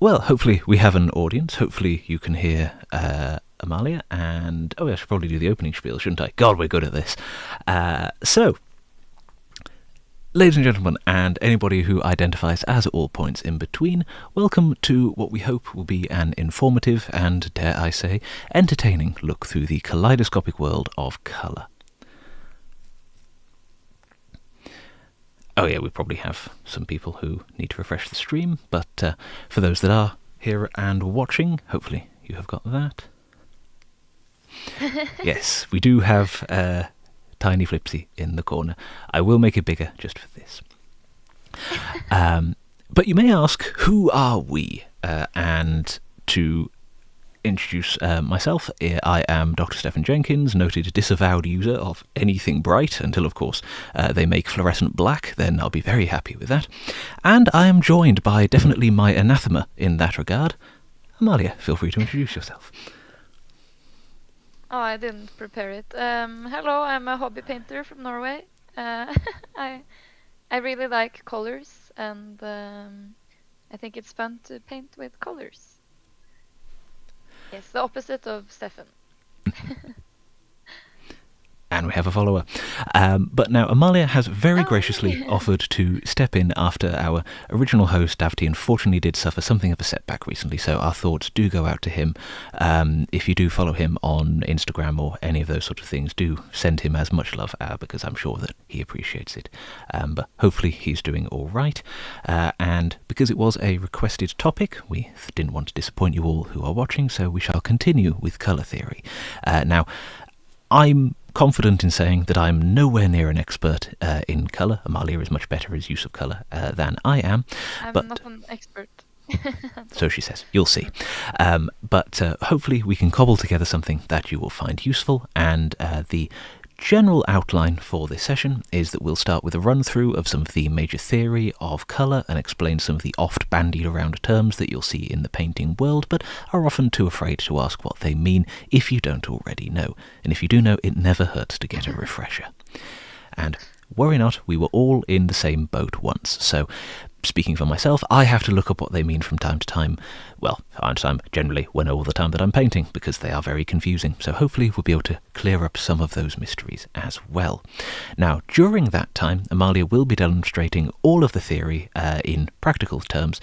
Well, hopefully we have an audience. Hopefully you can hear Amalia. And, I should probably do the opening spiel, shouldn't I? God, we're good at this. So, ladies and gentlemen, and anybody who identifies as all points in between, welcome to what we hope will be an informative and, dare I say, entertaining look through the kaleidoscopic world of colour. Oh yeah, we probably have some people who need to refresh the stream, but for those that are here and watching, hopefully you have got that. Yes, we do have Tiny Flipsy in the corner. I will make it bigger just for this. But you may ask, who are we? And to introduce myself, I am Dr. Stephen Jenkins, noted disavowed user of anything bright, until of course they make fluorescent black, then I'll be very happy with that. And I am joined by definitely my anathema in that regard. Amalia, feel free to introduce yourself. Oh, I didn't prepare it. Hello, I'm a hobby painter from Norway. I really like colors, and I think it's fun to paint with colors. Yes, the opposite of Stefan. And we have a follower. But now Amalia has very graciously offered to step in after our original host, Davty, unfortunately did suffer something of a setback recently, so our thoughts do go out to him. If you do follow him on Instagram or any of those sort of things, do send him as much love, because I'm sure that he appreciates it. But hopefully he's doing all right. And because it was a requested topic, we didn't want to disappoint you all who are watching, so we shall continue with colour theory. Now, I'm confident in saying that I'm nowhere near an expert in colour. Amalia is much better at use of colour than I am. I'm not an expert. So she says. You'll see. But hopefully we can cobble together something that you will find useful, and the general outline for this session is that we'll start with a run-through of some of the major theory of colour and explain some of the oft-bandied around terms that you'll see in the painting world, but are often too afraid to ask what they mean if you don't already know. And if you do know, it never hurts to get a refresher. And worry not, we were all in the same boat once, so speaking for myself, I have to look up what they mean from time to time. Well, time to time, generally, when all the time that I'm painting, because they are very confusing. So hopefully we'll be able to clear up some of those mysteries as well. Now, during that time, Amalia will be demonstrating all of the theory in practical terms,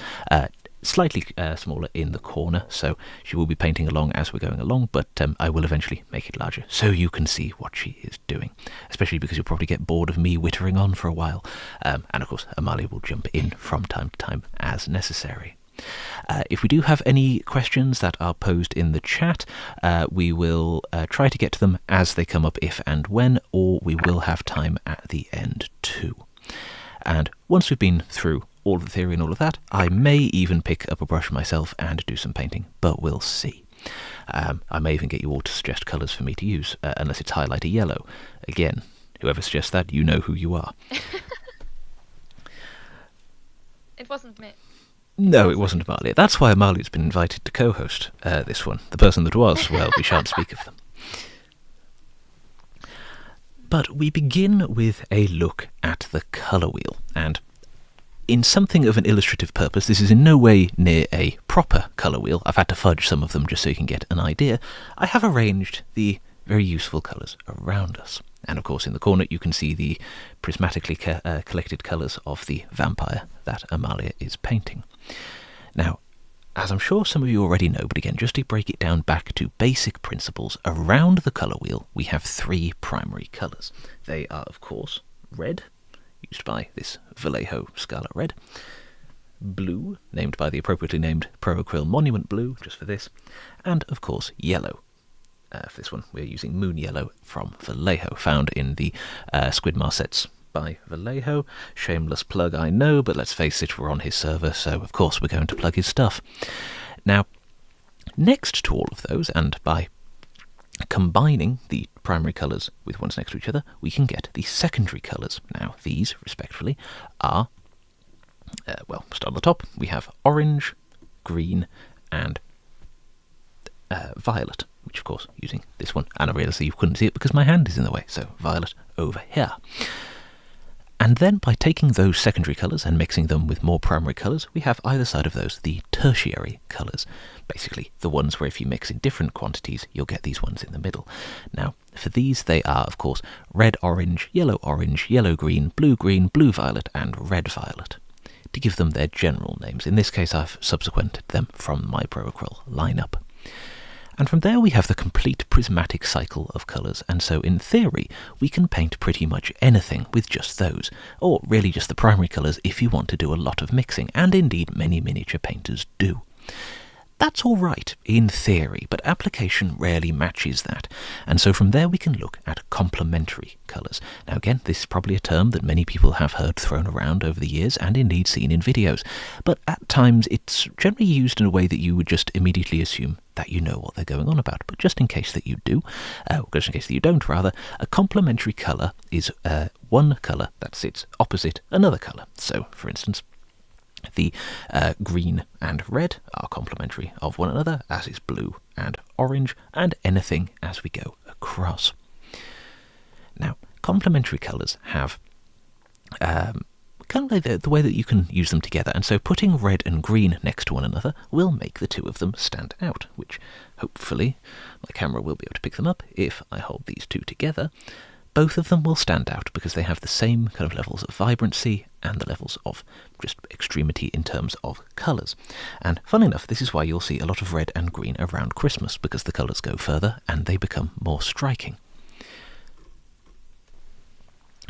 slightly smaller in the corner, so she will be painting along as we're going along, but I will eventually make it larger so you can see what she is doing, especially because you'll probably get bored of me wittering on for a while, and of course Amalia will jump in from time to time as necessary. If we do have any questions that are posed in the chat, we will try to get to them as they come up if and when, or we will have time at the end too. And once we've been through all of the theory and all of that, I may even pick up a brush myself and do some painting, but we'll see. I may even get you all to suggest colours for me to use, unless it's highlighter yellow. Again, whoever suggests that, you know who you are. It wasn't me. No, it wasn't Amalia. That's why Amalia's been invited to co-host this one. The person that was, well, we shan't speak of them. But we begin with a look at the colour wheel, and in something of an illustrative purpose, this is in no way near a proper colour wheel. I've had to fudge some of them just so you can get an idea. I have arranged the very useful colours around us. And of course in the corner you can see the prismatically collected colours of the vampire that Amalia is painting. Now, as I'm sure some of you already know, but again, just to break it down back to basic principles, around the colour wheel we have three primary colours. They are, of course, red, used by this Vallejo Scarlet Red, blue, named by the appropriately named Pro-Acryl Monument Blue, just for this, and, of course, yellow. For this one, we're using Moon Yellow from Vallejo, found in the Squid sets by Vallejo. Shameless plug, I know, but let's face it, we're on his server, so of course we're going to plug his stuff. Now, next to all of those, and by combining the primary colours with ones next to each other, we can get the secondary colours. Now, these, respectively, are, well, start at the top, we have orange, green, and violet, which, of course, using this one, and I realise that you couldn't see it because my hand is in the way, so violet over here. And then by taking those secondary colours and mixing them with more primary colours, we have either side of those the tertiary colours. Basically, the ones where if you mix in different quantities, you'll get these ones in the middle. Now, for these, they are, of course, red-orange, yellow-green, blue-violet, and red-violet. To give them their general names. In this case, I've subsequented them from my Pro-Acryl lineup. And from there we have the complete prismatic cycle of colours, and so in theory we can paint pretty much anything with just those, or really just the primary colours if you want to do a lot of mixing, and indeed many miniature painters do. That's all right in theory, but application rarely matches that, and so from there we can look at complementary colours. Now again, this is probably a term that many people have heard thrown around over the years and indeed seen in videos, but at times it's generally used in a way that you would just immediately assume that you know what they're going on about. But just in case that you do, just in case that you don't rather, a complementary colour is one colour that sits opposite another colour. So, for instance, the green and red are complementary of one another, as is blue and orange, and anything as we go across. Now, complementary colours have kind of like the way that you can use them together, and so putting red and green next to one another will make the two of them stand out, which hopefully my camera will be able to pick them up if I hold these two together. Both of them will stand out because they have the same kind of levels of vibrancy and the levels of just extremity in terms of colours. And funnily enough, this is why you'll see a lot of red and green around Christmas, because the colours go further and they become more striking.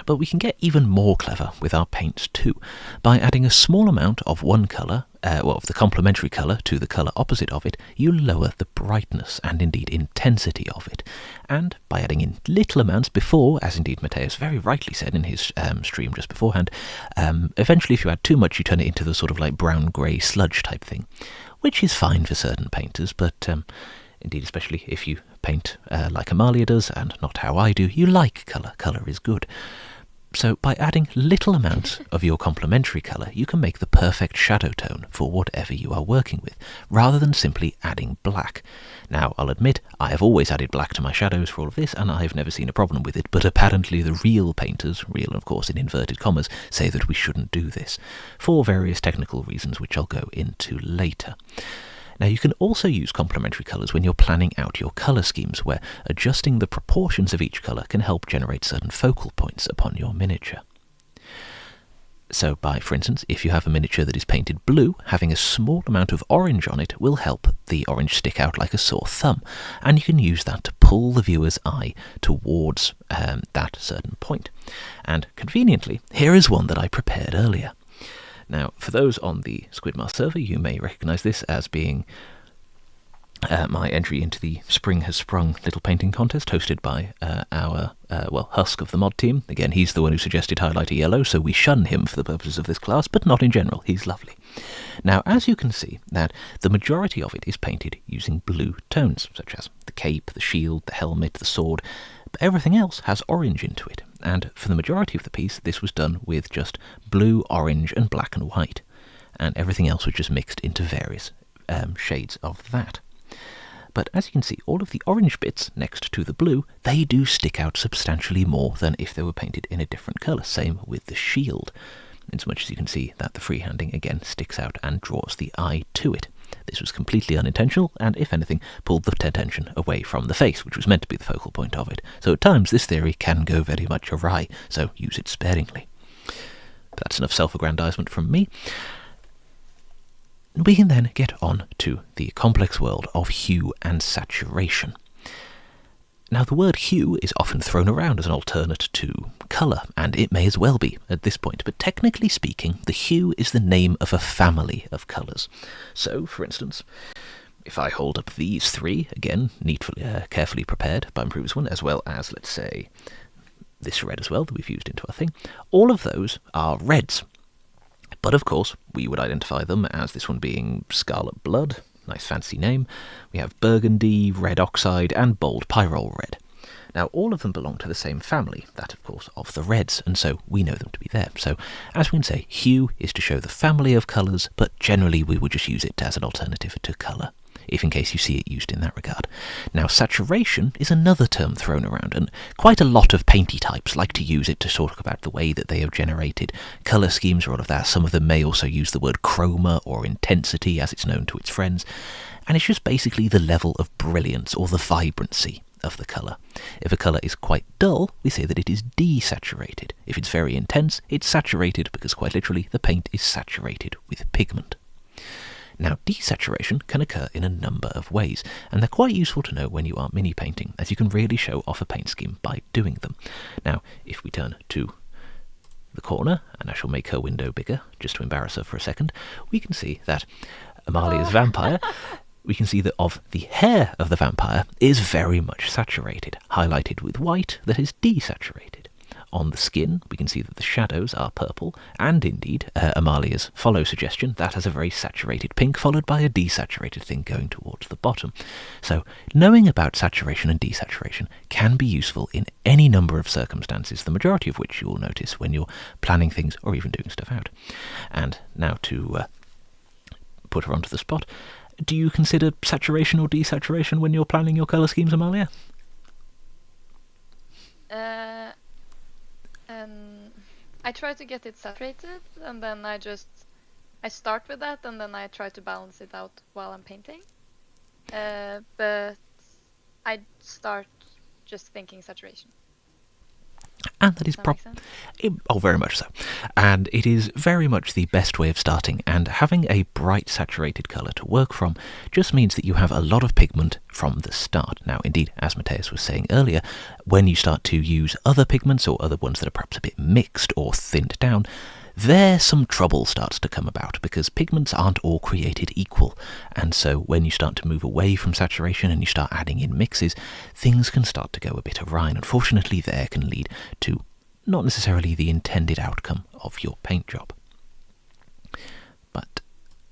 But we can get even more clever with our paints too, by adding a small amount of one colour, of the complementary colour to the colour opposite of it, you lower the brightness and indeed intensity of it. And by adding in little amounts before, as indeed Mateus very rightly said in his stream just beforehand, eventually if you add too much you turn it into the sort of like brown-grey sludge type thing, which is fine for certain painters, but indeed especially if you paint like Amalia does and not how I do, you like colour. Colour is good. So by adding little amounts of your complementary colour, you can make the perfect shadow tone for whatever you are working with, rather than simply adding black. Now, I'll admit, I have always added black to my shadows for all of this, and I've never seen a problem with it, but apparently the real painters, real of course in inverted commas, say that we shouldn't do this, for various technical reasons which I'll go into later. Now, you can also use complementary colours when you're planning out your colour schemes, where adjusting the proportions of each colour can help generate certain focal points upon your miniature. So for instance, if you have a miniature that is painted blue, having a small amount of orange on it will help the orange stick out like a sore thumb, and you can use that to pull the viewer's eye towards that certain point. And conveniently, here is one that I prepared earlier. Now, for those on the SquidMar server, you may recognise this as being my entry into the Spring Has Sprung little painting contest hosted by our Husk of the mod team. Again, he's the one who suggested highlighter yellow, so we shun him for the purposes of this class, but not in general. He's lovely. Now, as you can see, that the majority of it is painted using blue tones, such as the cape, the shield, the helmet, the sword, but everything else has orange into it. And for the majority of the piece, this was done with just blue, orange, and black and white. And everything else was just mixed into various shades of that. But as you can see, all of the orange bits next to the blue, they do stick out substantially more than if they were painted in a different colour. Same with the shield, in so much as you can see that the freehanding again sticks out and draws the eye to it. This was completely unintentional, and if anything, pulled the attention away from the face, which was meant to be the focal point of it. So at times this theory can go very much awry, so use it sparingly. But that's enough self-aggrandizement from me. We can then get on to the complex world of hue and saturation. Now, the word hue is often thrown around as an alternate to colour, and it may as well be at this point, but technically speaking, the hue is the name of a family of colours. So, for instance, if I hold up these three, again, neatly, carefully prepared by my previous one, as well as, let's say, this red as well that we've used into our thing, all of those are reds. But of course, we would identify them as this one being Scarlet Blood, nice fancy name. We have Burgundy, Red Oxide, and Bold Pyrrole Red. Now, all of them belong to the same family, that of course of the reds, and so we know them to be there. So, as we can say, hue is to show the family of colours, but generally we would just use it as an alternative to colour. if in case you see it used in that regard. Now, saturation is another term thrown around, and quite a lot of painty types like to use it to talk about the way that they have generated colour schemes or all of that. Some of them may also use the word chroma or intensity as it's known to its friends, and it's just basically the level of brilliance or the vibrancy of the colour. If a colour is quite dull, we say that it is desaturated. If it's very intense, it's saturated because quite literally the paint is saturated with pigment. Now, desaturation can occur in a number of ways, and they're quite useful to know when you are mini painting, as you can really show off a paint scheme by doing them. Now, if we turn to the corner, and I shall make her window bigger just to embarrass her for a second, we can see that Amalia's vampire, we can see that of the hair of the vampire is very much saturated, highlighted with white that is desaturated. On the skin, we can see that the shadows are purple, and indeed, Amalia's follow suggestion, that has a very saturated pink, followed by a desaturated thing going towards the bottom. So, knowing about saturation and desaturation can be useful in any number of circumstances, the majority of which you will notice when you're planning things or even doing stuff out. And now to put her onto the spot, do you consider saturation or desaturation when you're planning your colour schemes, Amalia? I try to get it saturated, and then I start with that, and then I try to balance it out while I'm painting. But I start just thinking saturation. And that is very much so. And it is very much the best way of starting, and having a bright saturated colour to work from just means that you have a lot of pigment from the start. Now, indeed, as Matthias was saying earlier, when you start to use other pigments or other ones that are perhaps a bit mixed or thinned down, there some trouble starts to come about, because pigments aren't all created equal, and so when you start to move away from saturation and you start adding in mixes, things can start to go a bit awry, and unfortunately there can lead to not necessarily the intended outcome of your paint job. But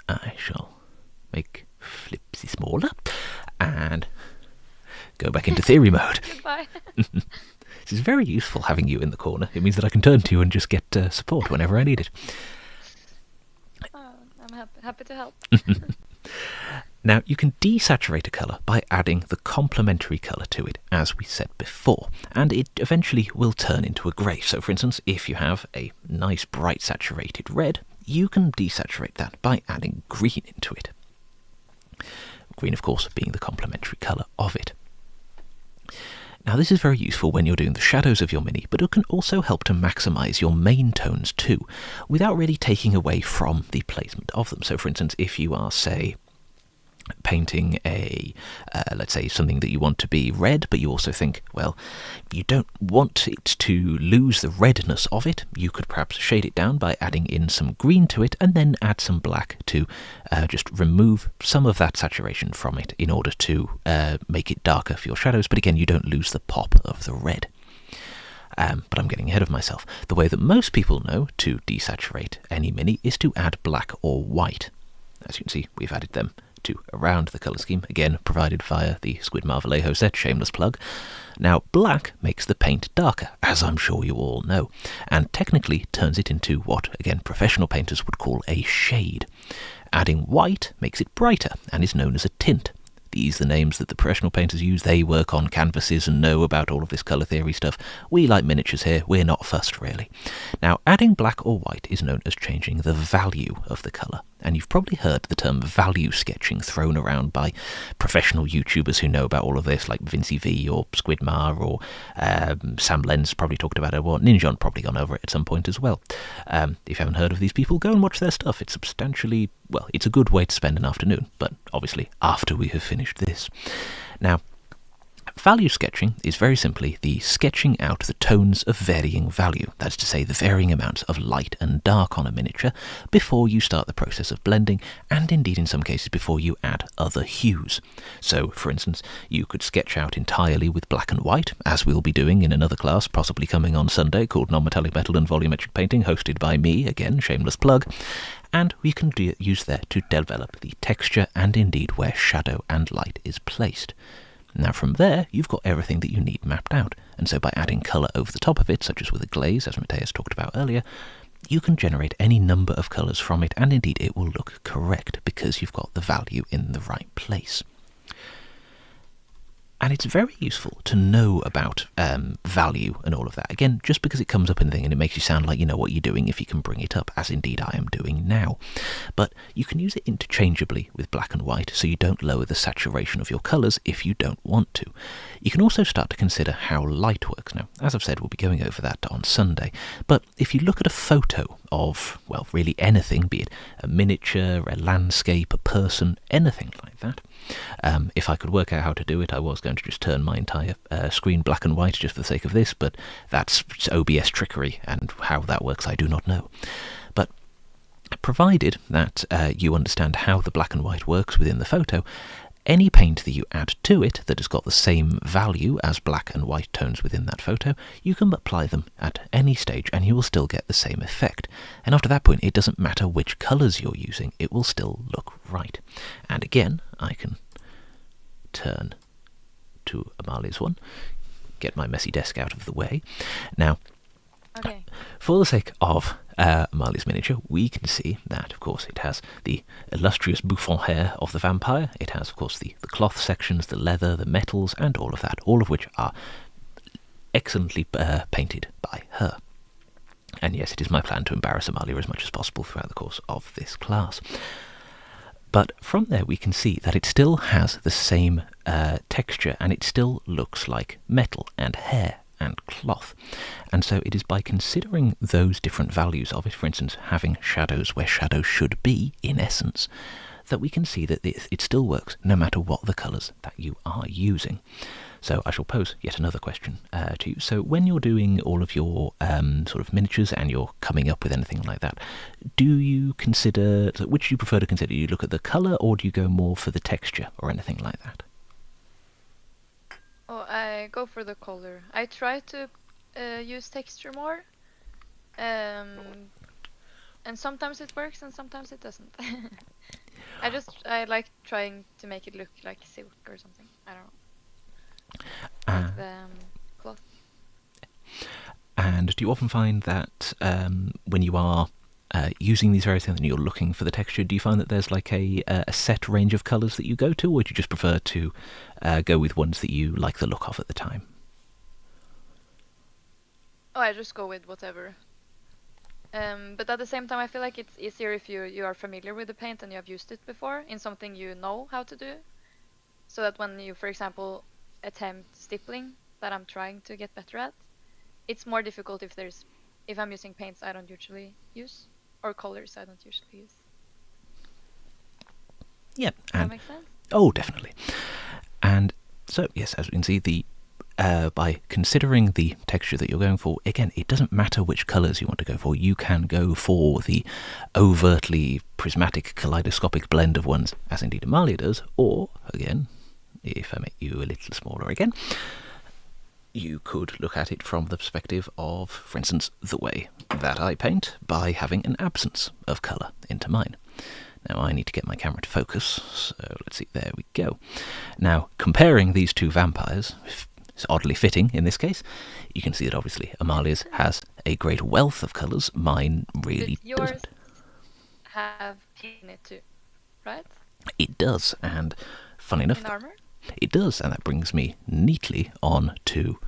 I shall make Flipsy smaller and go back into theory mode. Goodbye. This is very useful having you in the corner. It means that I can turn to you and just get support whenever I need it. Oh, I'm happy to help. Now, you can desaturate a colour by adding the complementary colour to it, as we said before, and it eventually will turn into a grey. So, for instance, if you have a nice bright saturated red, you can desaturate that by adding green into it. Green, of course, being the complementary colour of it. Now, this is very useful when you're doing the shadows of your mini, but it can also help to maximise your main tones too, without really taking away from the placement of them. So, for instance, if you are, say, painting let's say something that you want to be red, but you also think, well, you don't want it to lose the redness of it, you could perhaps shade it down by adding in some green to it, and then add some black to just remove some of that saturation from it in order to make it darker for your shadows, but again, you don't lose the pop of the red. But I'm getting ahead of myself. The way that most people know to desaturate any mini is to add black or white. As you can see, we've added them to around the colour scheme, again provided via the Squid Marvelejo set, shameless plug. Now, black makes the paint darker, as I'm sure you all know, and technically turns it into what, again, professional painters would call a shade. Adding white makes it brighter and is known as a tint. These are the names that the professional painters use. They work on canvases and know about all of this colour theory stuff. We like miniatures here, we're not fussed really. Now, adding black or white is known as changing the value of the colour, and you've probably heard the term value sketching thrown around by professional YouTubers who know about all of this, like Vincey V or Squidmar or Sam Lenz probably talked about it, or Ninjon probably gone over it at some point as well. If you haven't heard of these people, go and watch their stuff. It's substantially, well, it's a good way to spend an afternoon, but obviously after we have finished this. Now, value sketching is very simply the sketching out the tones of varying value, that's to say the varying amounts of light and dark on a miniature before you start the process of blending, and indeed in some cases before you add other hues. So, for instance, you could sketch out entirely with black and white, as we'll be doing in another class possibly coming on Sunday called Non-Metallic Metal and Volumetric Painting, hosted by me, again, shameless plug, and we can use there to develop the texture and indeed where shadow and light is placed. Now from there, you've got everything that you need mapped out, and so by adding colour over the top of it, such as with a glaze, as Matthias talked about earlier, you can generate any number of colours from it, and indeed it will look correct because you've got the value in the right place. And it's very useful to know about value and all of that. Again, just because it comes up in the thing and it makes you sound like you know what you're doing if you can bring it up, as indeed I am doing now. But you can use it interchangeably with black and white, so you don't lower the saturation of your colours if you don't want to. You can also start to consider how light works. Now, as I've said, we'll be going over that on Sunday. But if you look at a photo of, well, really anything, be it a miniature, a landscape, a person, anything like that, if I could work out how to do it, I was going to just turn my entire screen black and white just for the sake of this, but that's OBS trickery, and how that works I do not know. But provided that you understand how the black and white works within the photo, any paint that you add to it that has got the same value as black and white tones within that photo, you can apply them at any stage and you will still get the same effect. And after that point, it doesn't matter which colours you're using, it will still look right. And again, I can turn to Amalia's one, get my messy desk out of the way. Now, Okay. for the sake of Amalia's miniature, we can see that, of course, it has the illustrious bouffant hair of the vampire. It has, of course, the cloth sections, the leather, the metals, and all of that, all of which are excellently painted by her. And yes, it is my plan to embarrass Amalia as much as possible throughout the course of this class. But from there we can see that it still has the same texture, and it still looks like metal and hair and cloth. And so it is by considering those different values of it, for instance, having shadows where shadows should be, in essence, that we can see that it still works no matter what the colours that you are using. So I shall pose yet another question to you. So when you're doing all of your sort of miniatures and you're coming up with anything like that, do you consider, which do you prefer to consider? Do you look at the colour, or do you go more for the texture or anything like that? Oh, I go for the color. I try to use texture more, and sometimes it works and sometimes it doesn't. I like trying to make it look like silk or something. I don't know. Like the cloth. And do you often find that when you are using these various things and you're looking for the texture, do you find that there's like a set range of colours that you go to, or do you just prefer to go with ones that you like the look of at the time? Oh, I just go with whatever. But at the same time, I feel like it's easier if you are familiar with the paint and you have used it before in something you know how to do. So that when you, for example, attempt stippling that I'm trying to get better at, it's more difficult if I'm using paints I don't usually use, or colors I don't usually use. Yeah. Does that make sense? Oh, definitely. And so, yes, as we can see, by considering the texture that you're going for, again, it doesn't matter which colours you want to go for. You can go for the overtly prismatic, kaleidoscopic blend of ones, as indeed Amalia does, or, again, if I make you a little smaller again, you could look at it from the perspective of, for instance, the way that I paint, by having an absence of colour into mine. Now I need to get my camera to focus, so let's see, there we go. Now, comparing these two vampires, it's oddly fitting in this case, you can see that obviously Amalia's has a great wealth of colours, mine really But yours doesn't. have pink in it too, right? It does, and funny enough, In armor? it does, and that brings me neatly on to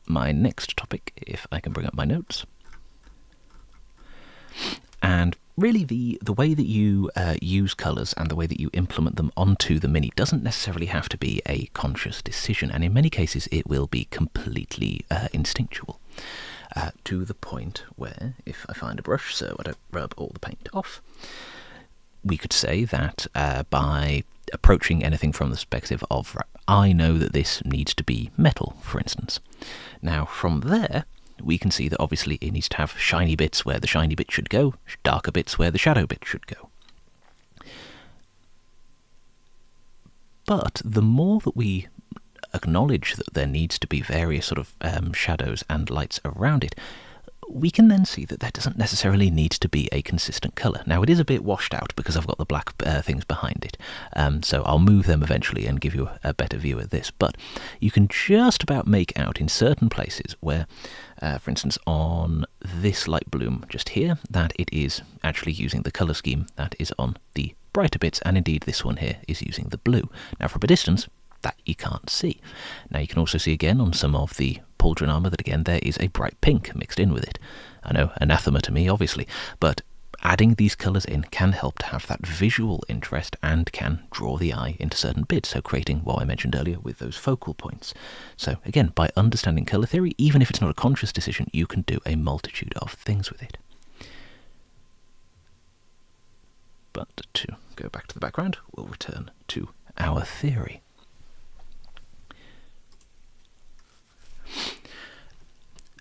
my next topic, if I can bring up my notes. And really the way that you use colours and the way that you implement them onto the Mini doesn't necessarily have to be a conscious decision, and in many cases it will be completely instinctual, to the point where, if I find a brush so I don't rub all the paint off, we could say that by approaching anything from the perspective of, I know that this needs to be metal, for instance. Now, from there, we can see that obviously it needs to have shiny bits where the shiny bit should go, darker bits where the shadow bit should go. But the more that we acknowledge that there needs to be various sort of shadows and lights around it, we can then see that there doesn't necessarily need to be a consistent colour. Now, it is a bit washed out because I've got the black things behind it, so I'll move them eventually and give you a better view of this. But you can just about make out in certain places where, for instance, on this light bloom just here, that it is actually using the colour scheme that is on the brighter bits, and indeed this one here is using the blue. Now, from a distance, that you can't see. Now, you can also see again on some of the pauldron armour that again there is a bright pink mixed in with it. I know, anathema to me obviously, but adding these colours in can help to have that visual interest and can draw the eye into certain bits, so creating what I mentioned earlier with those focal points. So again, by understanding colour theory, even if it's not a conscious decision, you can do a multitude of things with it. But to go back to the background, we'll return to our theory.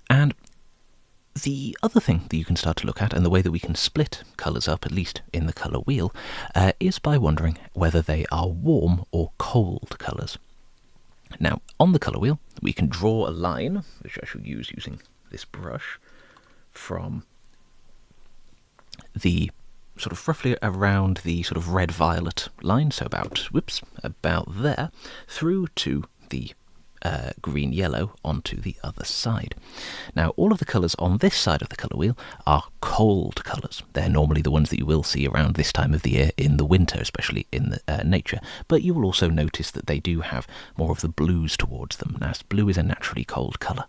And the other thing that you can start to look at, and the way that we can split colours up, at least in the colour wheel, is by wondering whether they are warm or cold colours. Now, on the colour wheel, we can draw a line, which I shall use using this brush, from the sort of roughly around the sort of red-violet line, so about there, through to the green-yellow onto the other side. Now, all of the colours on this side of the colour wheel are cold colours. They're normally the ones that you will see around this time of the year in the winter, especially in the nature, but you will also notice that they do have more of the blues towards them, as blue is a naturally cold colour.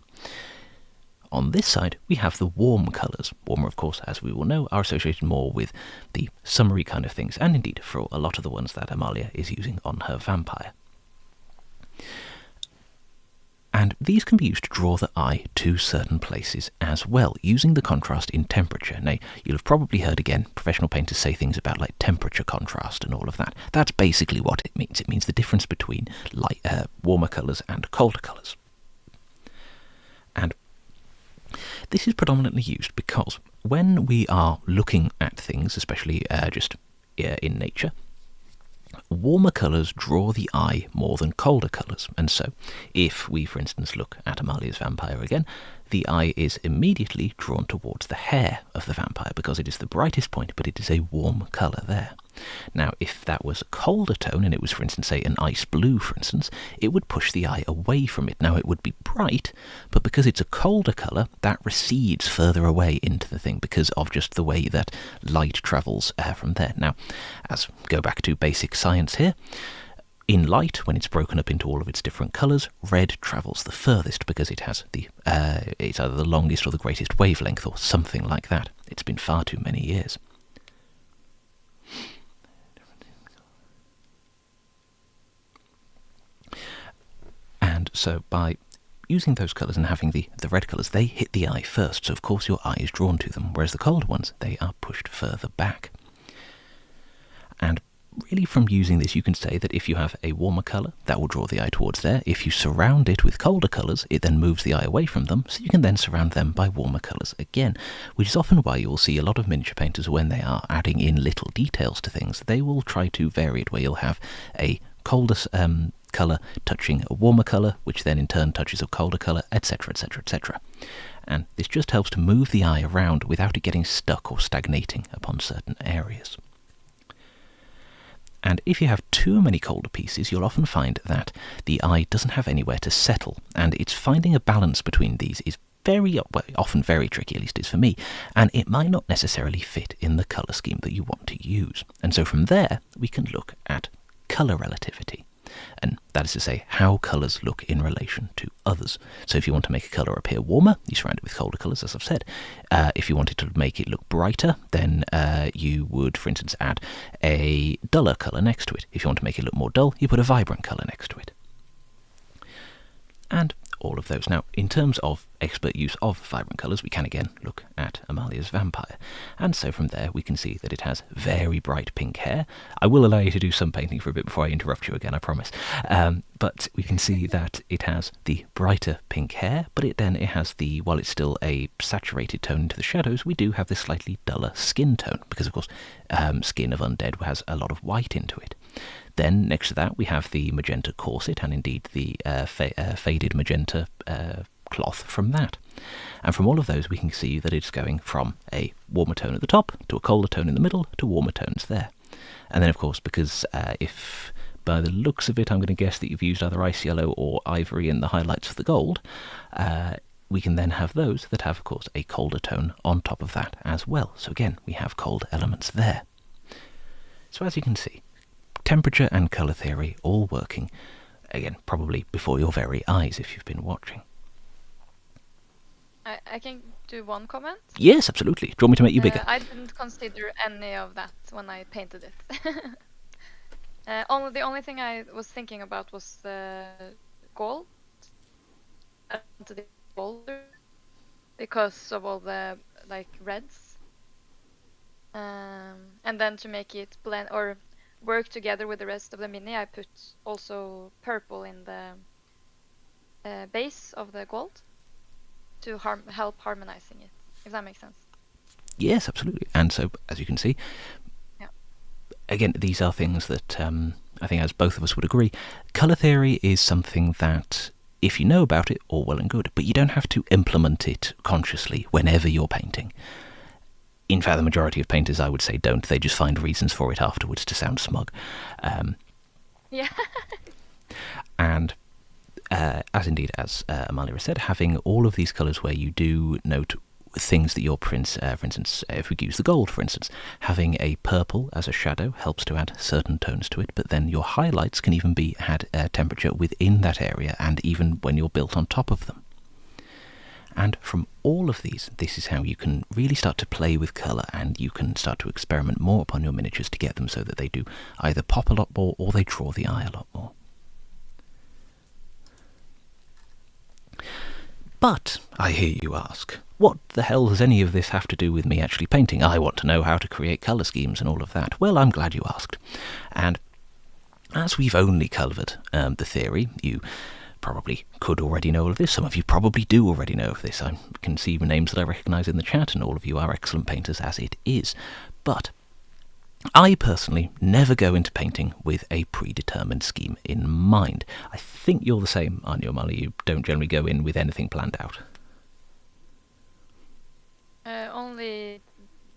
On this side, we have the warm colours. Warmer, of course, as we will know, are associated more with the summery kind of things, and indeed for a lot of the ones that Amalia is using on her vampire. And these can be used to draw the eye to certain places as well, using the contrast in temperature. Now, you'll have probably heard, again, professional painters say things about like temperature contrast and all of that. That's basically what it means. It means the difference between warmer colours and colder colours. And this is predominantly used because when we are looking at things, especially just in nature, warmer colours draw the eye more than colder colours, and so if we, for instance, look at Amalia's vampire again, the eye is immediately drawn towards the hair of the vampire because it is the brightest point, but it is a warm colour there. Now, if that was a colder tone, and it was, for instance, say an ice blue, for instance, it would push the eye away from it. Now, it would be bright, but because it's a colder colour, that recedes further away into the thing because of just the way that light travels from there. Now, as go back to basic science here, in light, when it's broken up into all of its different colours, red travels the furthest because it has it's either the longest or the greatest wavelength or something like that. It's been far too many years. And so by using those colours and having the red colours, they hit the eye first, so of course your eye is drawn to them, whereas the colder ones, they are pushed further back. And really from using this, you can say that if you have a warmer colour, that will draw the eye towards there. If you surround it with colder colours, it then moves the eye away from them, so you can then surround them by warmer colours again, which is often why you will see a lot of miniature painters, when they are adding in little details to things, they will try to vary it, where you'll have a colder colour touching a warmer colour, which then in turn touches a colder colour, etc, etc, etc. And this just helps to move the eye around without it getting stuck or stagnating upon certain areas. And if you have too many colder pieces, you'll often find that the eye doesn't have anywhere to settle, and it's finding a balance between these is often very tricky, at least it is for me, and it might not necessarily fit in the colour scheme that you want to use. And so from there, we can look at colour relativity. And that is to say, how colours look in relation to others. So if you want to make a colour appear warmer, you surround it with colder colours, as I've said. If you wanted to make it look brighter, then you would, for instance, add a duller colour next to it. If you want to make it look more dull, you put a vibrant colour next to it. And all of those. Now, in terms of expert use of vibrant colours, we can again look at Amalia's vampire. And so from there, we can see that it has very bright pink hair. I will allow you to do some painting for a bit before I interrupt you again, I promise. But we can see that it has the brighter pink hair, but it has while it's still a saturated tone into the shadows, we do have this slightly duller skin tone, because of course, skin of undead has a lot of white into it. Then, next to that, we have the magenta corset, and indeed the faded magenta cloth from that. And from all of those, we can see that it's going from a warmer tone at the top to a colder tone in the middle to warmer tones there. And then, of course, because if by the looks of it, I'm going to guess that you've used either ice yellow or ivory in the highlights of the gold, we can then have those that have, of course, a colder tone on top of that as well. So again, we have cold elements there. So as you can see, temperature and colour theory all working, again, probably before your very eyes if you've been watching. I can do one comment. Yes, absolutely. Do you want me to make you bigger? I didn't consider any of that when I painted it. The only thing I was thinking about was gold. I wanted it bolder because of all the like reds, and then to make it blend or work together with the rest of the mini, I put also purple in the base of the gold to help harmonizing it, if that makes sense. Yes, absolutely. And so, as you can see, again, these are things that I think, as both of us would agree, colour theory is something that, if you know about it, all well and good, but you don't have to implement it consciously whenever you're painting. In fact, the majority of painters, I would say, don't. They just find reasons for it afterwards to sound smug. Yeah. And as Amalia said, having all of these colours where you do note things that your prints, for instance, if we use the gold, for instance, having a purple as a shadow helps to add certain tones to it, but then your highlights can even be had temperature within that area and even when you're built on top of them. And from all of these, this is how you can really start to play with colour, and you can start to experiment more upon your miniatures to get them so that they do either pop a lot more or they draw the eye a lot more. But, I hear you ask, what the hell does any of this have to do with me actually painting? I want to know how to create colour schemes and all of that. Well, I'm glad you asked. And as we've only covered the theory, you probably could already know all of this. Some of you probably do already know of this. I can see the names that I recognise in the chat, and all of you are excellent painters as it is. But I personally never go into painting with a predetermined scheme in mind. I think you're the same, aren't you, Amalia? You don't generally go in with anything planned out. Only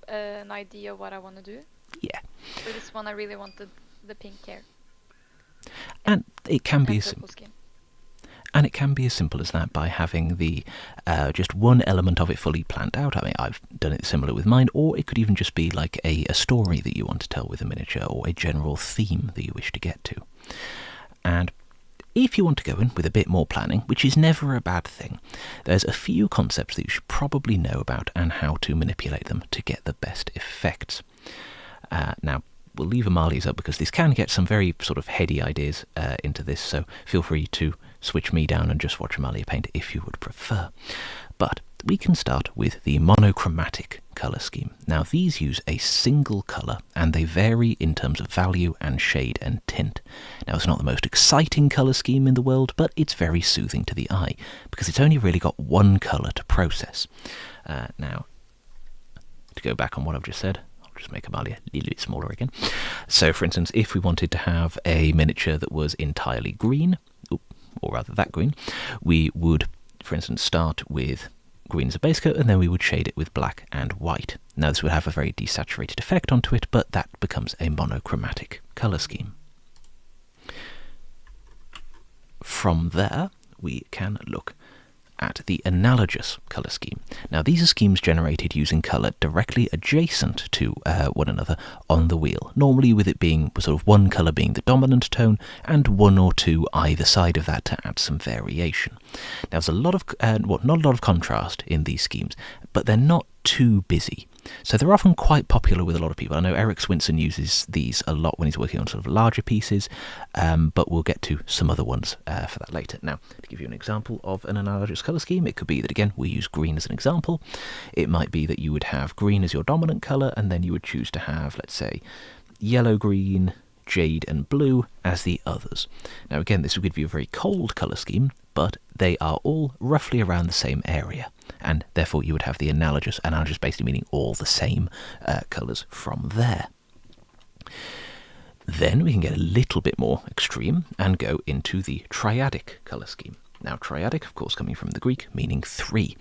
an idea of what I want to do. Yeah. For this one, I really wanted the pink hair. And it can be skin. And it can be as simple as that, by having the just one element of it fully planned out. I mean, I've done it similar with mine, or it could even just be like a story that you want to tell with a miniature, or a general theme that you wish to get to. And if you want to go in with a bit more planning, which is never a bad thing, there's a few concepts that you should probably know about and how to manipulate them to get the best effects. Now, we'll leave Amalia's up because this can get some very sort of heady ideas into this, so feel free to switch me down and just watch Amalia paint if you would prefer. But we can start with the monochromatic colour scheme. Now, these use a single colour, and they vary in terms of value and shade and tint. Now, it's not the most exciting colour scheme in the world, but it's very soothing to the eye, because it's only really got one colour to process. Now, to go back on what I've just said, just make Amalia a little bit smaller again. So, for instance, if we wanted to have a miniature that was entirely green, or rather that green, we would, for instance, start with green as a base coat, and then we would shade it with black and white. Now, this would have a very desaturated effect onto it, but that becomes a monochromatic colour scheme. From there, we can look at the analogous colour scheme. Now, these are schemes generated using colour directly adjacent to one another on the wheel, normally with it being sort of one colour being the dominant tone and one or two either side of that to add some variation. Now, there's a lot of, not a lot of contrast in these schemes, but they're not too busy. So they're often quite popular with a lot of people. I know Eric Swinson uses these a lot when he's working on sort of larger pieces, but we'll get to some other ones for that later. Now, to give you an example of an analogous colour scheme, it could be that, again, we use green as an example. It might be that you would have green as your dominant colour, and then you would choose to have, let's say, yellow-green, jade and blue as the others. Now, again, this would give you a very cold colour scheme, but they are all roughly around the same area, and therefore you would have the analogous basically meaning all the same colours from there. Then we can get a little bit more extreme and go into the triadic colour scheme. Now, triadic, of course, coming from the Greek, meaning 3.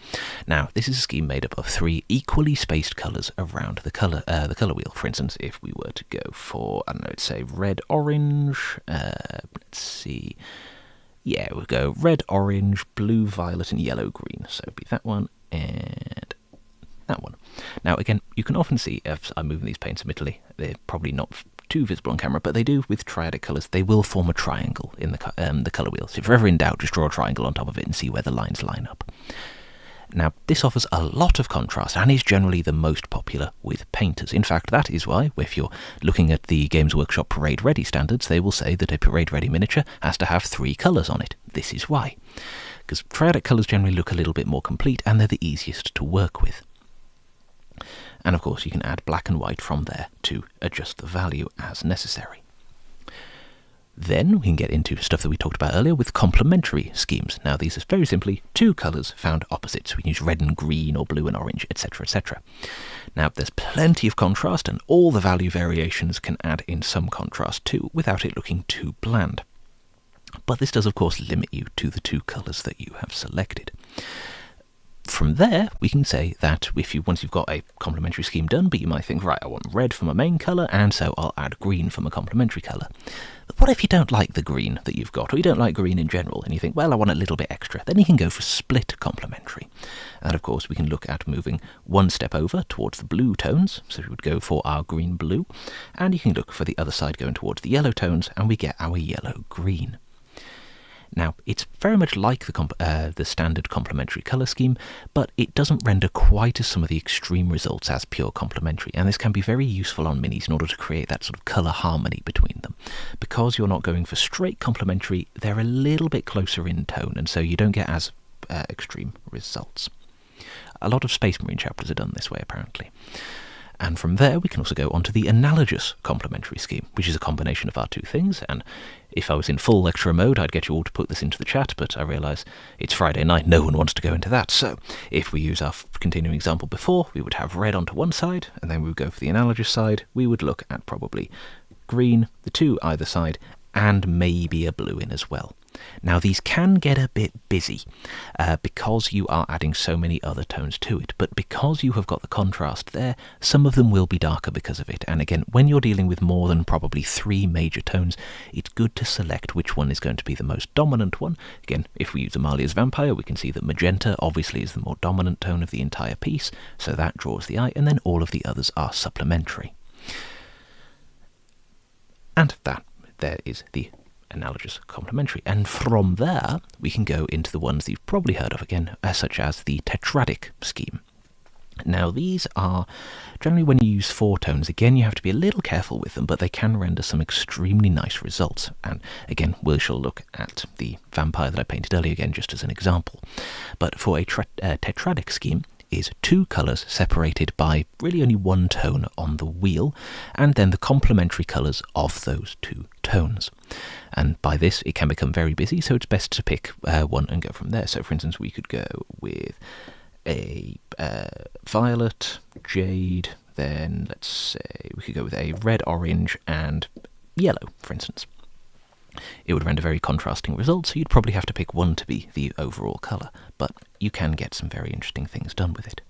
Now, this is a scheme made up of 3 equally spaced colours around the colour wheel. For instance, if we were to go for, I don't know, let's say red, orange, let's see, yeah, we'll go red, orange, blue, violet, and yellow, green. So it'd be that one and that one. Now, again, you can often see, if I'm moving these paints admittedly, they're probably not too visible on camera, but they do with triadic colours. They will form a triangle in the colour wheel. So if you're ever in doubt, just draw a triangle on top of it and see where the lines line up. Now, this offers a lot of contrast and is generally the most popular with painters. In fact, that is why, if you're looking at the Games Workshop Parade Ready standards, they will say that a Parade Ready miniature has to have 3 colours on it. This is why. Because triadic colours generally look a little bit more complete and they're the easiest to work with. And of course you can add black and white from there to adjust the value as necessary. Then we can get into stuff that we talked about earlier with complementary schemes. Now these are very simply 2 colours found opposite. So we can use red and green or blue and orange, etc, etc. Now there's plenty of contrast and all the value variations can add in some contrast too without it looking too bland. But this does of course limit you to the 2 colours that you have selected. From there, we can say that once you've got a complementary scheme done, but you might think, right, I want red for my main colour, and so I'll add green for my complementary colour. But what if you don't like the green that you've got, or you don't like green in general, and you think, well, I want a little bit extra? Then you can go for split complementary. And of course, we can look at moving one step over towards the blue tones, so we would go for our green-blue, and you can look for the other side going towards the yellow tones, and we get our yellow-green. Now, it's very much like the standard complementary colour scheme, but it doesn't render quite as some of the extreme results as pure complementary, and this can be very useful on minis in order to create that sort of colour harmony between them. Because you're not going for straight complementary, they're a little bit closer in tone, and so you don't get as extreme results. A lot of Space Marine chapters are done this way, apparently. And from there, we can also go on to the analogous complementary scheme, which is a combination of our 2 things. And if I was in full lecturer mode, I'd get you all to put this into the chat, but I realise it's Friday night, no one wants to go into that. So if we use our continuing example before, we would have red onto one side, and then we would go for the analogous side. We would look at probably green, the 2 either side, and maybe a blue in as well. Now these can get a bit busy because you are adding so many other tones to it, but because you have got the contrast there, some of them will be darker because of it. And again, when you're dealing with more than probably 3 major tones, it's good to select which one is going to be the most dominant one. Again, if we use Amalia's Vampire, we can see that magenta obviously is the more dominant tone of the entire piece, so that draws the eye, and then all of the others are supplementary. And there is the analogous complementary, and from there we can go into the ones that you've probably heard of again, such as the tetradic scheme. Now these are generally when you use 4 tones. Again, you have to be a little careful with them, but they can render some extremely nice results. And again, we shall look at the vampire that I painted earlier again just as an example. But for a tetradic scheme is 2 colours separated by really only 1 tone on the wheel, and then the complementary colours of those 2 tones. And by this, it can become very busy, so it's best to pick one and go from there. So for instance, we could go with a violet, jade, then let's say we could go with a red, orange, and yellow, for instance. It would render very contrasting results, so you'd probably have to pick one to be the overall colour, but you can get some very interesting things done with it.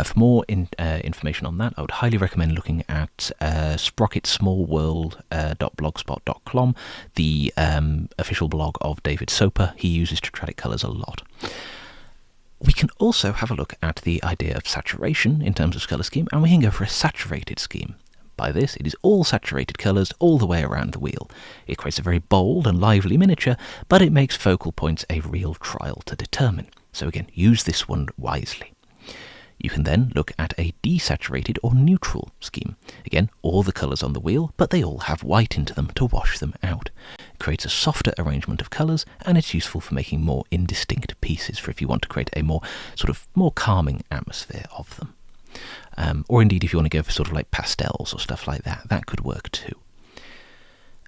For more information on that, I would highly recommend looking at sprocketsmallworld.blogspot.com, the official blog of David Soper. He uses tetradic colours a lot. We can also have a look at the idea of saturation in terms of colour scheme, and we can go for a saturated scheme. By this, it is all saturated colours all the way around the wheel. It creates a very bold and lively miniature, but it makes focal points a real trial to determine. So again, use this one wisely. You can then look at a desaturated or neutral scheme. Again, all the colours on the wheel, but they all have white into them to wash them out. It creates a softer arrangement of colours, and it's useful for making more indistinct pieces, for if you want to create a more calming atmosphere of them. Or indeed, if you want to go for sort of like pastels or stuff like that, that could work too.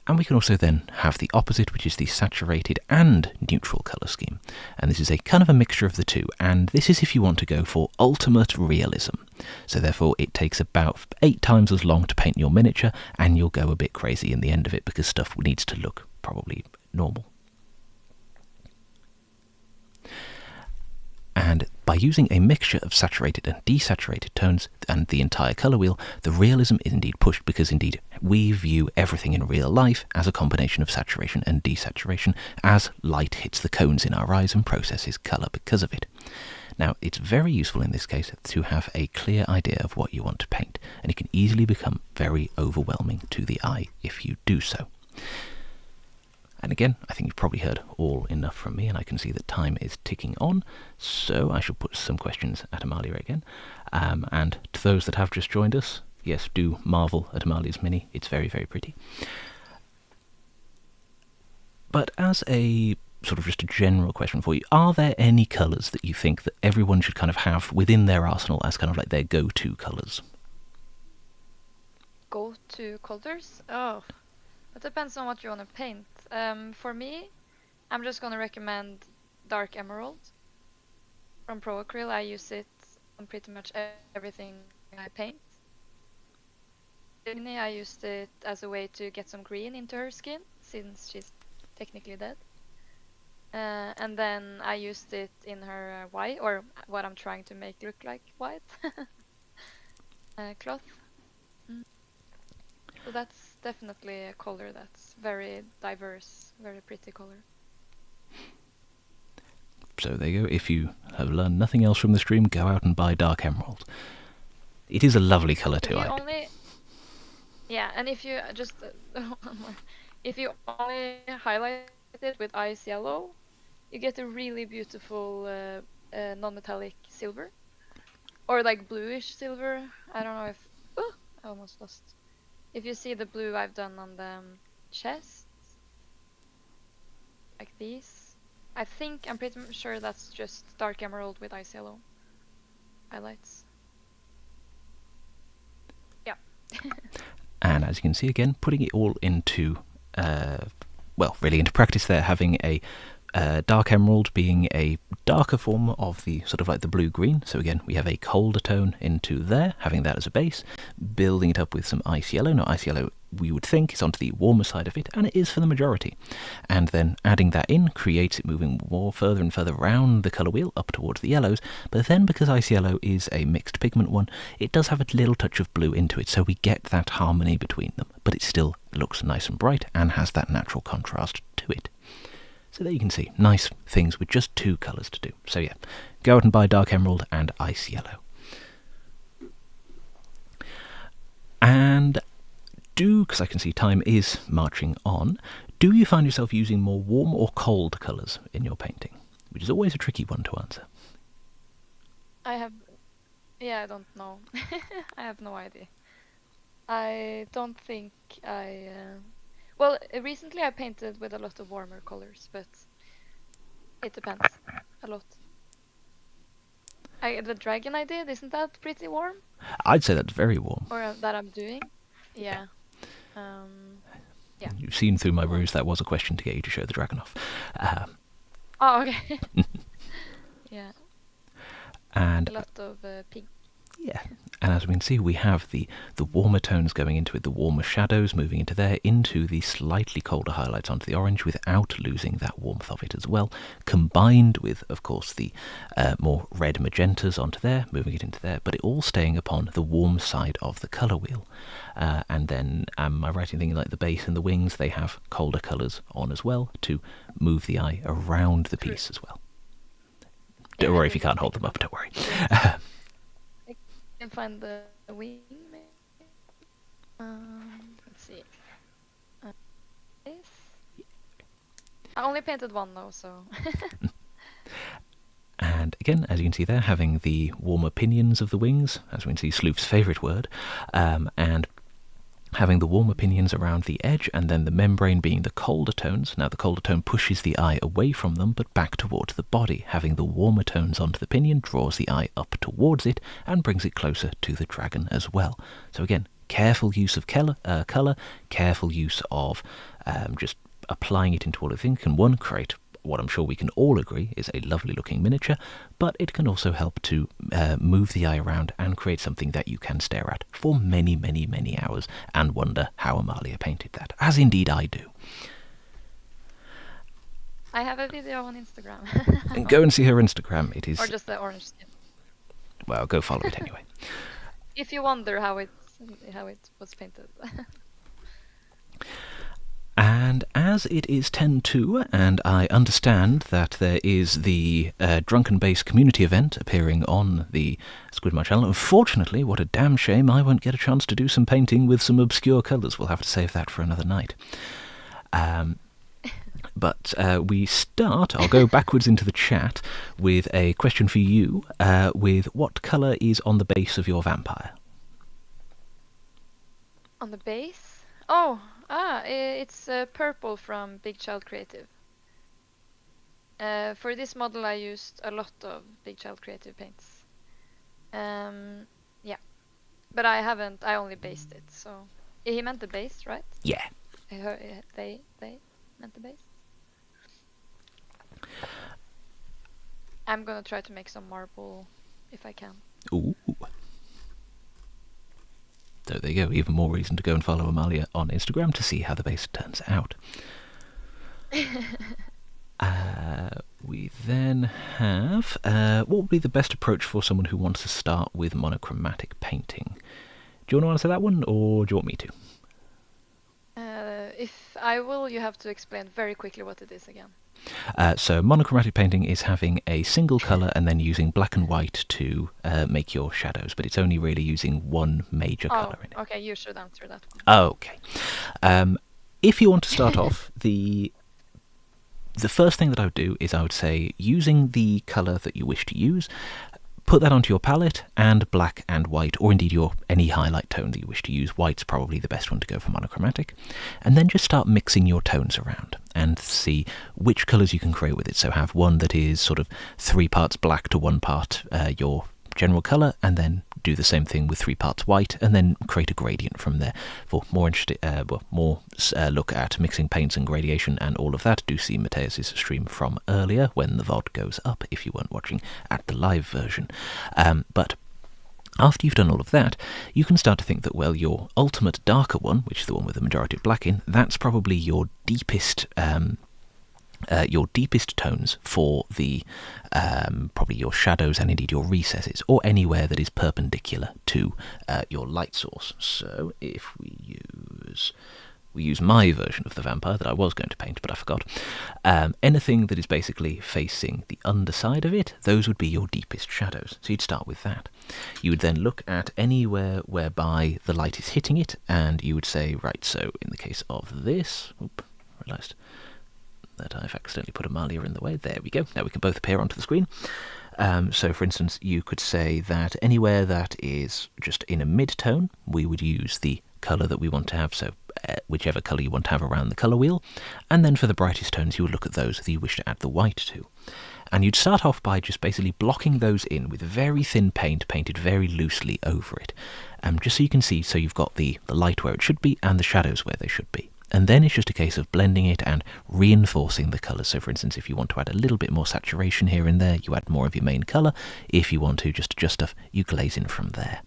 And we can also then have the opposite, which is the saturated and neutral colour scheme. And this is a kind of a mixture of the 2, and this is if you want to go for ultimate realism. So therefore it takes about 8 times as long to paint your miniature, and you'll go a bit crazy in the end of it because stuff needs to look probably normal. By using a mixture of saturated and desaturated tones and the entire colour wheel, the realism is indeed pushed because indeed we view everything in real life as a combination of saturation and desaturation as light hits the cones in our eyes and processes colour because of it. Now, it's very useful in this case to have a clear idea of what you want to paint, and it can easily become very overwhelming to the eye if you do so. And again, I think you've probably heard all enough from me, and I can see that time is ticking on, so I shall put some questions at Amalia again. And to those that have just joined us, yes, do marvel at Amalia's Mini. It's very, very pretty. But as a sort of just a general question for you, are there any colours that you think that everyone should kind of have within their arsenal as kind of like their go-to colours? Go-to colours? Oh, it depends on what you want to paint. For me, I'm just gonna recommend Dark Emerald from Pro Acryl. I use it on pretty much everything I paint. I used it as a way to get some green into her skin, since she's technically dead. And then I used it in her white, or what I'm trying to make look like white cloth. So that's definitely a color that's very diverse, very pretty color. So there you go. If you have learned nothing else from the stream, go out and buy Dark Emerald. It is a lovely colour too. Yeah, and if you just if you only highlight it with ice yellow, you get a really beautiful non-metallic silver, or like bluish silver. I don't know if I almost lost. If you see the blue I've done on the chest, like these, I'm pretty sure that's just Dark Emerald with ice yellow highlights. Yeah. And as you can see again, putting it all into, really into practice there, having a Dark Emerald being a darker form of the sort of like the blue-green. So again, we have a colder tone into there, having that as a base, building it up with some ice yellow. Now, ice yellow, we would think, is onto the warmer side of it, and it is for the majority. And then adding that in creates it moving more further and further round the colour wheel up towards the yellows. But then, because ice yellow is a mixed pigment one, it does have a little touch of blue into it, so we get that harmony between them. But it still looks nice and bright and has that natural contrast to it. So there you can see, nice things with just two colours to do. So yeah, go out and buy Dark Emerald and Ice Yellow. And because I can see time is marching on, do you find yourself using more warm or cold colours in your painting? Which is always a tricky one to answer. I don't know. I have no idea. I don't think well, recently I painted with a lot of warmer colors, but it depends a lot. The dragon I did, isn't that pretty warm? I'd say that's very warm. Or that I'm doing? Yeah. Yeah. You've seen through my ruse, that was a question to get you to show the dragon off. Oh, okay. Yeah. And a lot of pink. Yeah, and as we can see, we have the warmer tones going into it, the warmer shadows moving into there, into the slightly colder highlights onto the orange without losing that warmth of it as well, combined with, of course, the more red magentas onto there, moving it into there, but it all staying upon the warm side of the colour wheel. And then, am I right in thinking like the base and the wings, they have colder colours on as well to move the eye around the piece as well. Don't worry if you can't hold them up, don't worry. Can find the wing. Let's see. This. I only painted one though, so. And again, as you can see there, having the warmer pinions of the wings, as we can see, Sloof's favourite word, and having the warmer pinions around the edge, and then the membrane being the colder tones. Now the colder tone pushes the eye away from them, but back towards the body. Having the warmer tones onto the pinion draws the eye up towards it, and brings it closer to the dragon as well. So again, careful use of colour, careful use of just applying it into all the things can, one, create what I'm sure we can all agree is a lovely looking miniature, but it can also help to move the eye around and create something that you can stare at for many, many, many hours and wonder how Amalia painted that, as indeed I do. I have a video on Instagram. And go and see her Instagram. It is... Or just the orange skin. Well, go follow it anyway. If you wonder how it was painted. And as it is 10:02, and I understand that there is the Drunken Bass community event appearing on the SquidCon channel, unfortunately, what a damn shame I won't get a chance to do some painting with some obscure colours. We'll have to save that for another night. But we start, I'll go backwards into the chat, with a question for you, with what colour is on the base of your vampire? On the base? Oh, it's purple from Big Child Creative. For this model I used a lot of Big Child Creative paints. Yeah, but I only based it, so... He meant the base, right? Yeah. They meant the base. I'm gonna try to make some marble if I can. Ooh. So there you go, even more reason to go and follow Amalia on Instagram to see how the base turns out. We then have, what would be the best approach for someone who wants to start with monochromatic painting? Do you want to answer that one, or do you want me to? If I will, you have to explain very quickly what it is again. So monochromatic painting is having a single colour and then using black and white to make your shadows, but it's only really using one major colour in it. Okay, you should answer that one. Okay. If you want to start off, the first thing that I would do is I would say, using the colour that you wish to use, put that onto your palette, and black and white, or indeed any highlight tone that you wish to use. White's probably the best one to go for monochromatic. And then just start mixing your tones around and see which colours you can create with it. So have one that is sort of 3 parts black to 1 part your general colour, and then do the same thing with 3 parts white, and then create a gradient from there. For more look at mixing paints and gradation and all of that, do see Mateus's stream from earlier when the VOD goes up, if you weren't watching at the live version. But after you've done all of that, you can start to think that, well, your ultimate darker one, which is the one with the majority of black in, that's probably your deepest tones for the probably your shadows and indeed your recesses, or anywhere that is perpendicular to your light source. So if we use my version of the vampire that I was going to paint, but I forgot. Anything that is basically facing the underside of it, those would be your deepest shadows. So you'd start with that. You would then look at anywhere whereby the light is hitting it, and you would say, right, so in the case of this, realised that I've accidentally put Amalia in the way. There we go. Now we can both appear onto the screen. So, for instance, you could say that anywhere that is just in a mid-tone, we would use the colour that we want to have, so whichever colour you want to have around the colour wheel. And then for the brightest tones, you would look at those that you wish to add the white to. And you'd start off by just basically blocking those in with very thin paint painted very loosely over it. Just so you can see, so you've got the light where it should be and the shadows where they should be. And then it's just a case of blending it and reinforcing the colours. So for instance, if you want to add a little bit more saturation here and there, you add more of your main colour. If you want to just adjust stuff, you glaze in from there.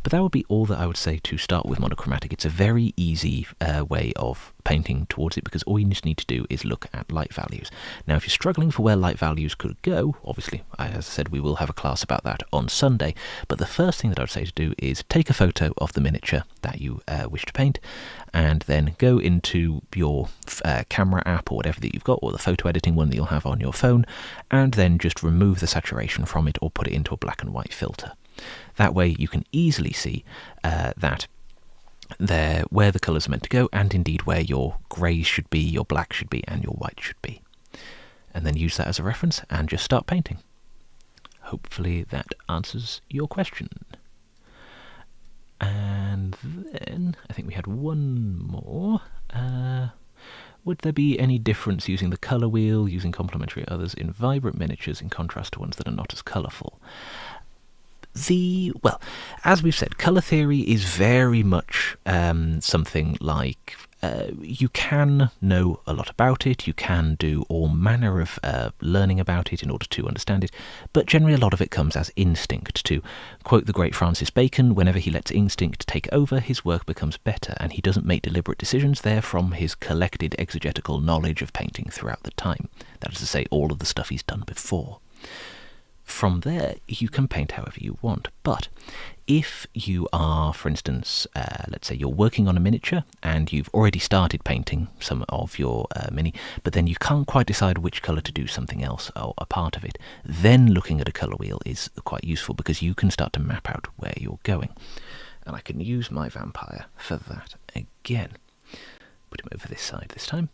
But that would be all that I would say to start with monochromatic. It's a very easy way of painting towards it, because all you just need to do is look at light values. Now, if you're struggling for where light values could go, obviously, as I said, we will have a class about that on Sunday, but the first thing that I would say to do is take a photo of the miniature that you wish to paint, and then go into your camera app or whatever that you've got, or the photo editing one that you'll have on your phone, and then just remove the saturation from it or put it into a black and white filter. That way you can easily see that where the colours are meant to go, and indeed where your greys should be, your black should be, and your white should be. And then use that as a reference and just start painting. Hopefully that answers your question. And then I think we had one more. Would there be any difference using the colour wheel, using complementary others in vibrant miniatures in contrast to ones that are not as colourful? Well, as we've said, colour theory is very much something like you can know a lot about it, you can do all manner of learning about it in order to understand it, but generally a lot of it comes as instinct. To quote the great Francis Bacon, whenever he lets instinct take over, his work becomes better, and he doesn't make deliberate decisions there from his collected exegetical knowledge of painting throughout the time. That is to say, all of the stuff he's done before. From there, you can paint however you want, but if you are, for instance, let's say you're working on a miniature and you've already started painting some of your mini, but then you can't quite decide which colour to do something else or a part of it, then looking at a colour wheel is quite useful because you can start to map out where you're going. And I can use my vampire for that again. Put him over this side this time.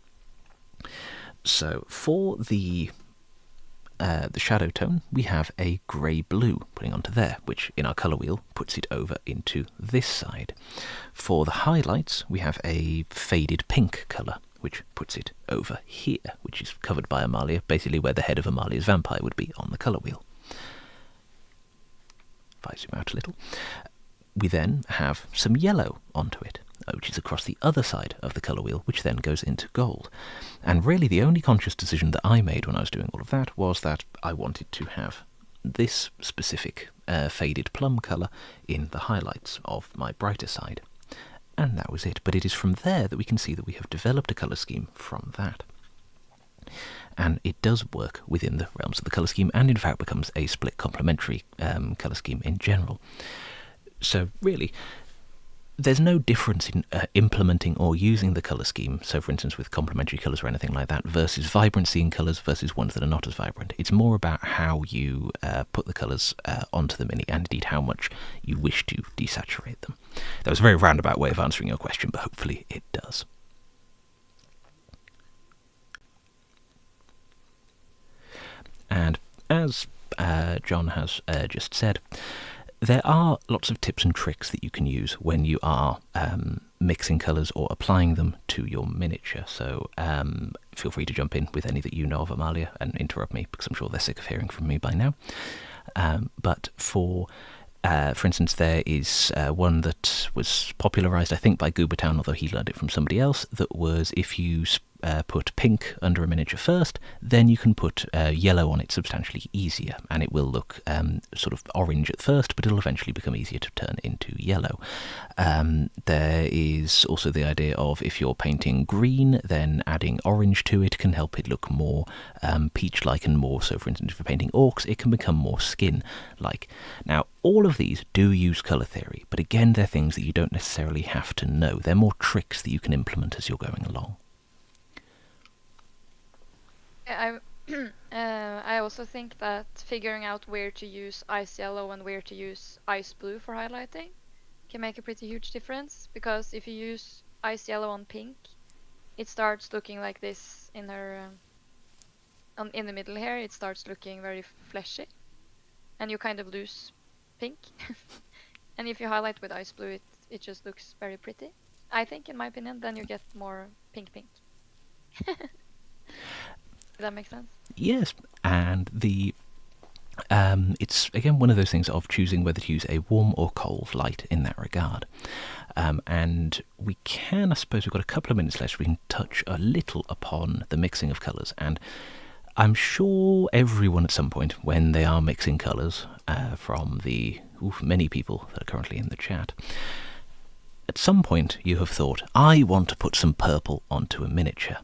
So for the shadow tone, we have a grey-blue putting onto there, which in our colour wheel puts it over into this side. For the highlights, we have a faded pink colour, which puts it over here, which is covered by Amalia, basically where the head of Amalia's vampire would be on the colour wheel. If I zoom out a little, we then have some yellow onto it, which is across the other side of the colour wheel, which then goes into gold. And really the only conscious decision that I made when I was doing all of that was that I wanted to have this specific faded plum colour in the highlights of my brighter side. And that was it. But it is from there that we can see that we have developed a colour scheme from that. And it does work within the realms of the colour scheme, and in fact becomes a split complementary colour scheme in general. So really, there's no difference in implementing or using the colour scheme, so for instance with complementary colours or anything like that, versus vibrancy in colours versus ones that are not as vibrant. It's more about how you put the colours onto the mini, and indeed how much you wish to desaturate them. That was a very roundabout way of answering your question, but hopefully it does. And as John has just said, there are lots of tips and tricks that you can use when you are mixing colours or applying them to your miniature. So feel free to jump in with any that you know of, Amalia, and interrupt me, because I'm sure they're sick of hearing from me by now. But for instance, there is one that was popularised, I think, by Goobertown, although he learned it from somebody else, that was if you put pink under a miniature first, then you can put yellow on it substantially easier, and it will look sort of orange at first, but it'll eventually become easier to turn into yellow. There is also the idea of if you're painting green, then adding orange to it can help it look more peach-like and more, so for instance if you're painting orcs, it can become more skin-like. Now, all of these do use colour theory, but again they're things that you don't necessarily have to know. They're more tricks that you can implement as you're going along. I also think that figuring out where to use ice yellow and where to use ice blue for highlighting can make a pretty huge difference, because if you use ice yellow on pink, it starts looking like this in her in the middle here. It starts looking very fleshy, and you kind of lose pink. And if you highlight with ice blue, it just looks very pretty, I think, in my opinion. Then you get more pink. Does that make sense? Yes, and it's again one of those things of choosing whether to use a warm or cold light in that regard. And we can, I suppose we've got a couple of minutes left, we can touch a little upon the mixing of colours. And I'm sure everyone at some point, when they are mixing colours, from the many people that are currently in the chat, at some point you have thought, I want to put some purple onto a miniature.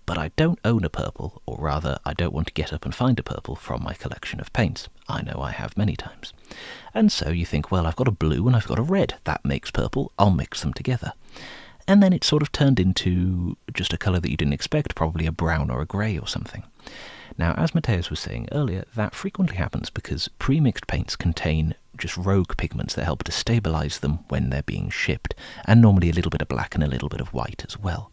But I don't own a purple, or rather, I don't want to get up and find a purple from my collection of paints. I know I have many times. And so you think, well, I've got a blue and I've got a red. That makes purple. I'll mix them together. And then it sort of turned into just a colour that you didn't expect, probably a brown or a grey or something. Now, as Mateus was saying earlier, that frequently happens because pre-mixed paints contain just rogue pigments that help to stabilise them when they're being shipped, and normally a little bit of black and a little bit of white as well.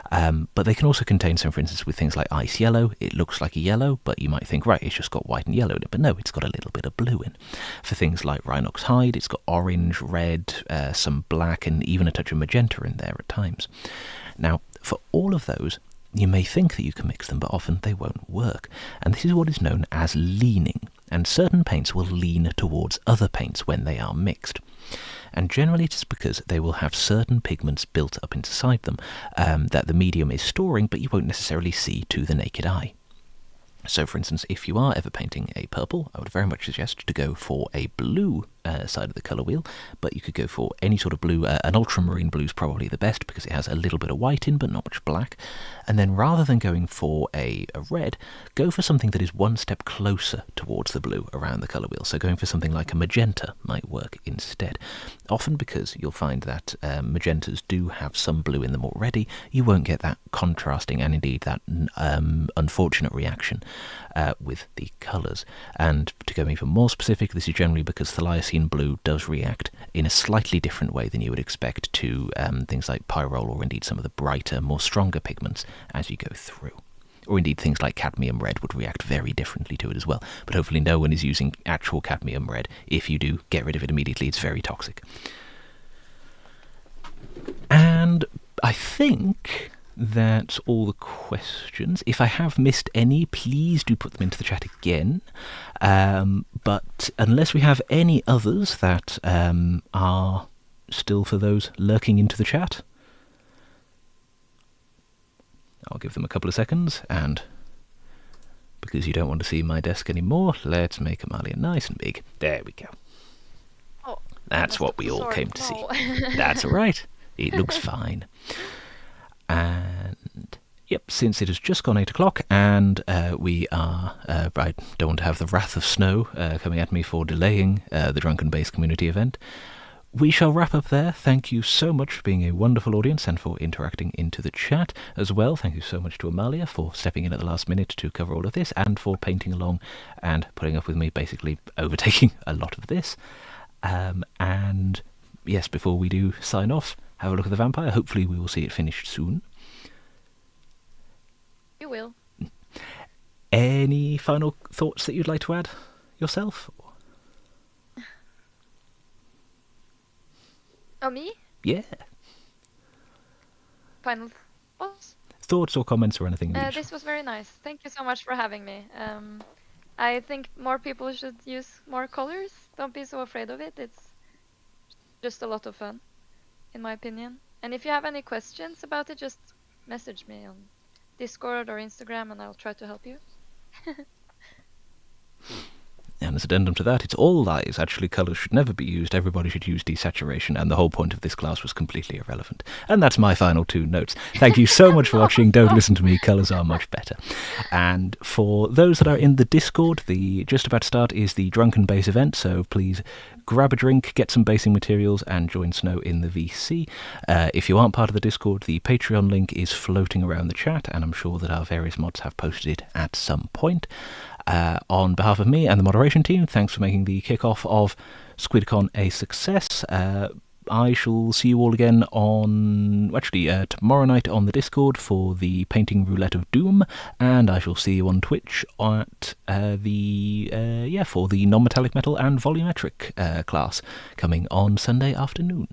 But they can also contain some, for instance, with things like ice yellow, it looks like a yellow, but you might think, right, it's just got white and yellow in it, but no, it's got a little bit of blue in. For things like Rhinox hide, it's got orange, red, some black, and even a touch of magenta in there at times. Now, for all of those, you may think that you can mix them, but often they won't work. And this is what is known as leaning. And certain paints will lean towards other paints when they are mixed. and generally it is because they will have certain pigments built up inside them that the medium is storing, but you won't necessarily see to the naked eye. So, for instance, if you are ever painting a purple, I would very much suggest to go for a blue side of the colour wheel, but you could go for any sort of blue. An ultramarine blue is probably the best because it has a little bit of white in, but not much black. And then rather than going for a red, go for something that is one step closer towards the blue around the colour wheel. So going for something like a magenta might work instead. Often because you'll find that magentas do have some blue in them already, you won't get that contrasting and indeed that unfortunate reaction with the colours. And to go even more specific, this is generally because thaliacine blue does react in a slightly different way than you would expect to things like pyrrole or indeed some of the brighter, more stronger pigments as you go through. Or indeed things like cadmium red would react very differently to it as well. But hopefully no one is using actual cadmium red. If you do, get rid of it immediately, it's very toxic. And I think that's all the questions. If I have missed any, please do put them into the chat again. But unless we have any others that are still for those lurking into the chat, I'll give them a couple of seconds, and because you don't want to see my desk anymore, let's make Amalia nice and big. There we go. Oh, that's what we all came to see. No. That's all right. It looks fine. And yep, since it has just gone 8 o'clock and we are, I don't want to have the wrath of snow coming at me for delaying the Drunken Bass community event, we shall wrap up there. Thank you so much for being a wonderful audience and for interacting into the chat as well. Thank you so much to Amalia for stepping in at the last minute to cover all of this and for painting along and putting up with me basically overtaking a lot of this. And yes, before we do sign off, have a look at the vampire. Hopefully we will see it finished soon. You will. Any final thoughts that you'd like to add yourself? Oh, me? Yeah. Final thoughts? Thoughts or comments or anything? This was very nice. Thank you so much for having me. I think more people should use more colors. Don't be so afraid of it. It's just a lot of fun, in my opinion. And if you have any questions about it, just message me on Discord or Instagram and I'll try to help you. And as addendum to that, it's all lies. Actually, colours should never be used. Everybody should use desaturation, and the whole point of this class was completely irrelevant. And that's my final 2 notes. Thank you so much for watching. Don't listen to me. Colours are much better. And for those that are in the Discord, the just about to start is the Drunken Bass event, so please grab a drink, get some basing materials, and join Snow in the VC. If you aren't part of the Discord, the Patreon link is floating around the chat, and I'm sure that our various mods have posted it at some point. On behalf of me and the moderation team, thanks for making the kickoff of SquidCon a success. I shall see you all again on, tomorrow night on the Discord for the Painting Roulette of Doom, and I shall see you on Twitch at for the non-metallic metal and volumetric class coming on Sunday afternoon.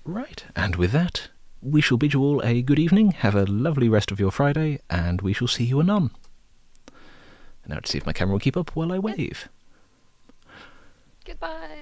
Right, and with that, we shall bid you all a good evening, have a lovely rest of your Friday, and we shall see you anon. Now to see if my camera will keep up while I wave. Goodbye.